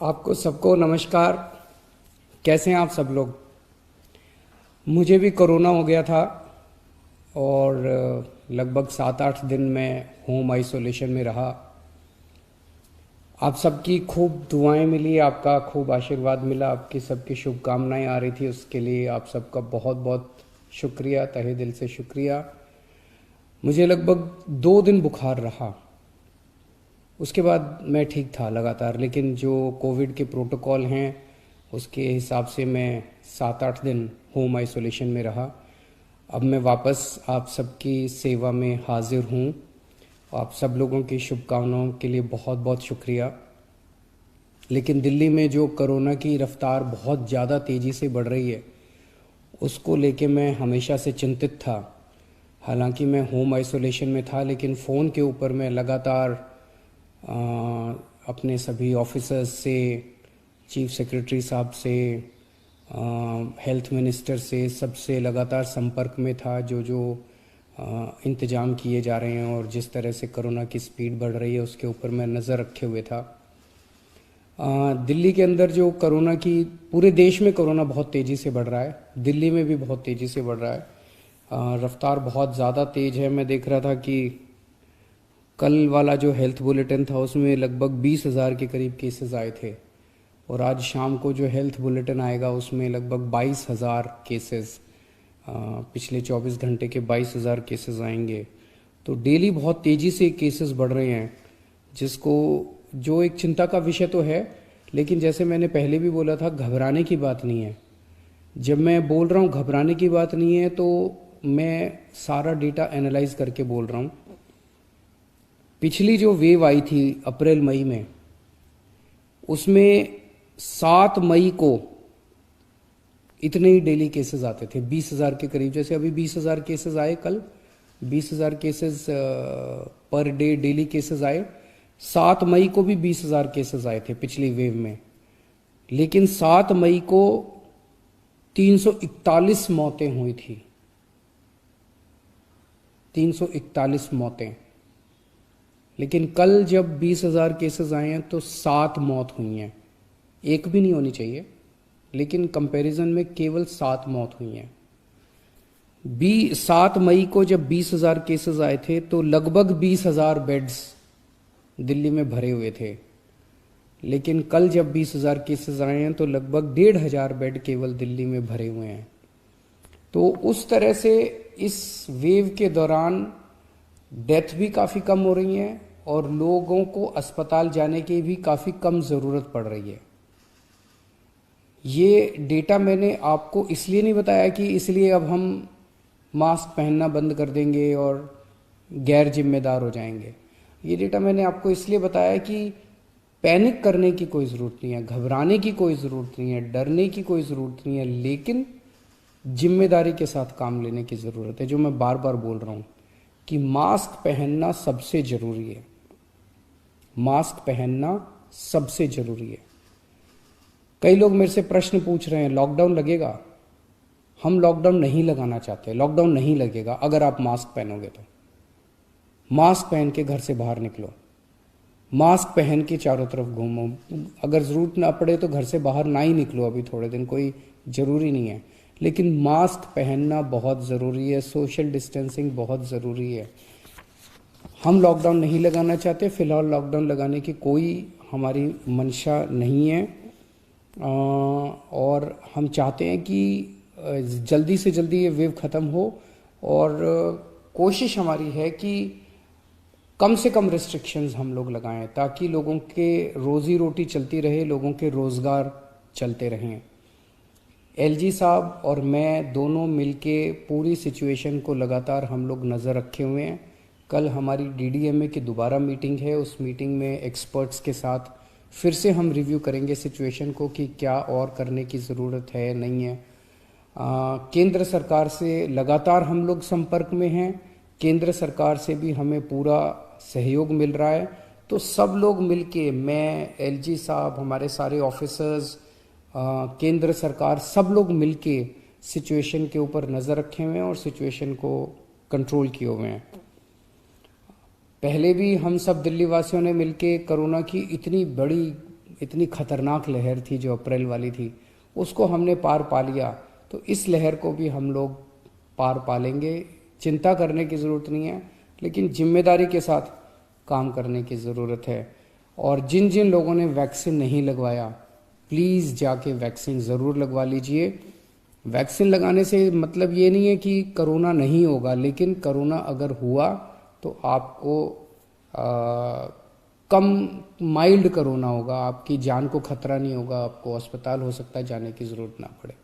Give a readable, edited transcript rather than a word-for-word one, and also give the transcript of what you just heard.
आपको सबको नमस्कार। कैसे हैं आप सब लोग। मुझे भी कोरोना हो गया था और लगभग 7-8 दिन में होम आइसोलेशन में रहा। आप सबकी खूब दुआएं मिली, आपका खूब आशीर्वाद मिला, आपकी सबकी शुभकामनाएं आ रही थी, उसके लिए आप सबका बहुत बहुत शुक्रिया, तहे दिल से शुक्रिया। मुझे लगभग 2 दिन बुखार रहा, उसके बाद मैं ठीक था लगातार, लेकिन जो कोविड के प्रोटोकॉल हैं उसके हिसाब से मैं 7-8 दिन होम आइसोलेशन में रहा। अब मैं वापस आप सबकी सेवा में हाजिर हूँ। आप सब लोगों की शुभकामनाओं के लिए बहुत बहुत शुक्रिया। लेकिन दिल्ली में जो कोरोना की रफ्तार बहुत ज़्यादा तेज़ी से बढ़ रही है, उसको लेके मैं हमेशा से चिंतित था। हालांकि मैं होम आइसोलेशन में था, लेकिन फ़ोन के ऊपर मैं लगातार अपने सभी ऑफिसर्स से, चीफ सेक्रेटरी साहब से, हेल्थ मिनिस्टर से, सबसे लगातार संपर्क में था। जो जो इंतज़ाम किए जा रहे हैं और जिस तरह से कोरोना की स्पीड बढ़ रही है उसके ऊपर मैं नज़र रखे हुए था। दिल्ली के अंदर जो कोरोना की, पूरे देश में कोरोना बहुत तेज़ी से बढ़ रहा है, दिल्ली में भी बहुत तेज़ी से बढ़ रहा है। रफ्तार बहुत ज़्यादा तेज़ है। मैं देख रहा था कि कल वाला जो हेल्थ बुलेटिन था उसमें लगभग 20,000 के करीब केसेस आए थे, और आज शाम को जो हेल्थ बुलेटिन आएगा उसमें लगभग 22,000 केसेस, पिछले 24 घंटे के 22,000 केसेस आएंगे। तो डेली बहुत तेज़ी से केसेस बढ़ रहे हैं, जिसको जो एक चिंता का विषय तो है, लेकिन जैसे मैंने पहले भी बोला था, घबराने की बात नहीं है। जब मैं बोल रहा हूँ घबराने की बात नहीं है, तो मैं सारा डेटा एनालाइज करके बोल रहा हूँ। पिछली जो वेव आई थी अप्रैल मई में, उसमें 7 मई को इतने ही डेली केसेस आते थे, 20,000 के करीब। जैसे अभी 20,000 केसेस आए, कल 20,000 cases per day daily cases आए। 7 मई को भी 20,000 केसेस आए थे पिछली वेव में, लेकिन 7 मई को 341 मौतें हुई थी। 341 मौतें। लेकिन कल जब 20,000 केसेस आए हैं तो 7 मौत हुई हैं। एक भी नहीं होनी चाहिए, लेकिन कंपैरिजन में केवल 7 मौत हुई हैं। 7 मई को जब 20,000 केसेस आए थे तो लगभग 20,000 बेड्स दिल्ली में भरे हुए थे, लेकिन कल जब 20,000 केसेस आए हैं तो लगभग 1,500 बेड केवल दिल्ली में भरे हुए हैं। तो उस तरह से इस वेव के दौरान डेथ भी काफ़ी कम हो रही हैं और लोगों को अस्पताल जाने की भी काफ़ी कम ज़रूरत पड़ रही है। ये डेटा मैंने आपको इसलिए नहीं बताया कि इसलिए अब हम मास्क पहनना बंद कर देंगे और गैर जिम्मेदार हो जाएंगे। ये डेटा मैंने आपको इसलिए बताया कि पैनिक करने की कोई ज़रूरत नहीं है, घबराने की कोई ज़रूरत नहीं है, डरने की कोई ज़रूरत नहीं है, लेकिन जिम्मेदारी के साथ काम लेने की ज़रूरत है। जो मैं बार बार बोल रहा हूँ कि मास्क पहनना सबसे ज़रूरी है। मास्क पहनना सबसे ज़रूरी है। कई लोग मेरे से प्रश्न पूछ रहे हैं, लॉकडाउन लगेगा? हम लॉकडाउन नहीं लगाना चाहते। लॉकडाउन नहीं लगेगा अगर आप मास्क पहनोगे तो। मास्क पहन के घर से बाहर निकलो, मास्क पहन के चारों तरफ घूमो। अगर ज़रूरत ना पड़े तो घर से बाहर ना ही निकलो अभी थोड़े दिन, कोई ज़रूरी नहीं है, लेकिन मास्क पहनना बहुत ज़रूरी है। सोशल डिस्टेंसिंग बहुत ज़रूरी है। हम लॉकडाउन नहीं लगाना चाहते, फ़िलहाल लॉकडाउन लगाने की कोई हमारी मंशा नहीं है, और हम चाहते हैं कि जल्दी से जल्दी ये वेव ख़त्म हो, और कोशिश हमारी है कि कम से कम रिस्ट्रिक्शंस हम लोग लगाएं, ताकि लोगों के रोज़ी रोटी चलती रहे, लोगों के रोज़गार चलते रहें। एलजी साहब और मैं दोनों मिलके पूरी सिचुएशन को लगातार हम लोग नज़र रखे हुए हैं। कल हमारी डीडीएमए की दोबारा मीटिंग है। उस मीटिंग में एक्सपर्ट्स के साथ फिर से हम रिव्यू करेंगे सिचुएशन को कि क्या और करने की ज़रूरत है, नहीं है। केंद्र सरकार से लगातार हम लोग संपर्क में हैं। केंद्र सरकार से भी हमें पूरा सहयोग मिल रहा है। तो सब लोग मिलके, मैं, एलजी साहब, हमारे सारे ऑफिसर्स, केंद्र सरकार, सब लोग मिलके सिचुएशन के ऊपर नज़र रखे हुए हैं और सिचुएशन को कंट्रोल किए हुए हैं। पहले भी हम सब दिल्ली वासियों ने मिलके कोरोना की इतनी बड़ी इतनी खतरनाक लहर थी जो अप्रैल वाली थी, उसको हमने पार पा लिया, तो इस लहर को भी हम लोग पार पा लेंगे। चिंता करने की ज़रूरत नहीं है, लेकिन जिम्मेदारी के साथ काम करने की ज़रूरत है। और जिन जिन लोगों ने वैक्सीन नहीं लगवाया, प्लीज़ जाके वैक्सीन ज़रूर लगवा लीजिए। वैक्सीन लगाने से मतलब ये नहीं है कि कोरोना नहीं होगा, लेकिन कोरोना अगर हुआ तो आपको कम माइल्ड कोरोना होगा, आपकी जान को खतरा नहीं होगा, आपको अस्पताल हो सकता है जाने की ज़रूरत ना पड़े।